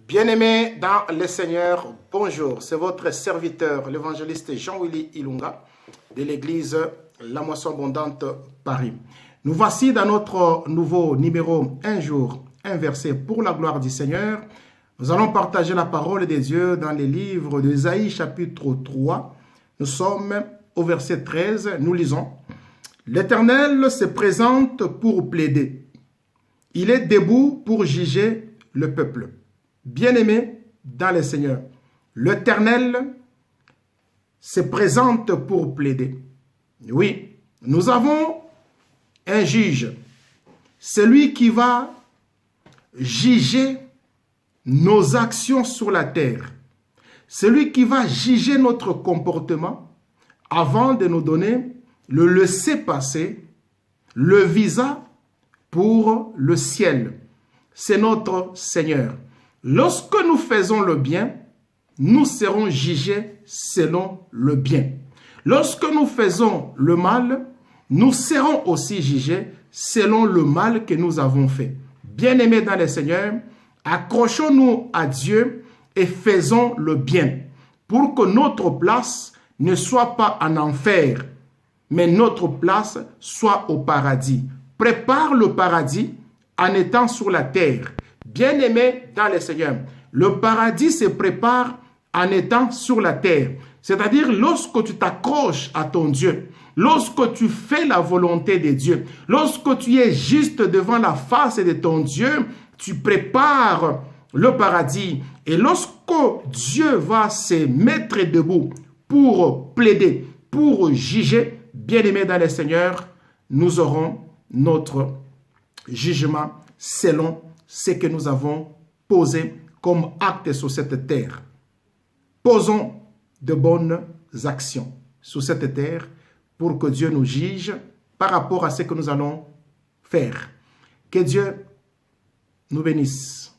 Bien-aimés dans le Seigneur, bonjour. C'est votre serviteur, l'évangéliste Jean-Willy Ilunga de l'église La Moisson Abondante Paris. Nous voici dans notre nouveau numéro Un jour, un verset pour la gloire du Seigneur. Nous allons partager la parole des dieux dans les livres d'Ésaïe chapitre 3. Nous sommes au verset 13, nous lisons. L'Éternel se présente pour plaider. Il est debout pour juger le peuple. Bien-aimés dans le Seigneur, l'Éternel se présente pour plaider. Oui, nous avons un juge, celui qui va juger nos actions sur la terre, celui qui va juger notre comportement avant de nous donner le laisser-passer, le visa pour le ciel. C'est notre Seigneur. Lorsque nous faisons le bien, nous serons jugés selon le bien. Lorsque nous faisons le mal, nous serons aussi jugés selon le mal que nous avons fait. Bien-aimés dans le Seigneur, accrochons-nous à Dieu et faisons le bien pour que notre place ne soit pas en enfer, mais notre place soit au paradis. Prépare le paradis en étant sur la terre. Bien-aimés dans le Seigneur, le paradis se prépare en étant sur la terre. C'est-à-dire lorsque tu t'accroches à ton Dieu, lorsque tu fais la volonté de Dieu, lorsque tu es juste devant la face de ton Dieu, tu prépares le paradis. Et lorsque Dieu va se mettre debout pour plaider, pour juger, bien-aimés dans le Seigneur, nous aurons notre jugement selon ce que nous avons posé comme acte sur cette terre. Posons de bonnes actions sur cette terre pour que Dieu nous juge par rapport à ce que nous allons faire. Que Dieu nous bénisse.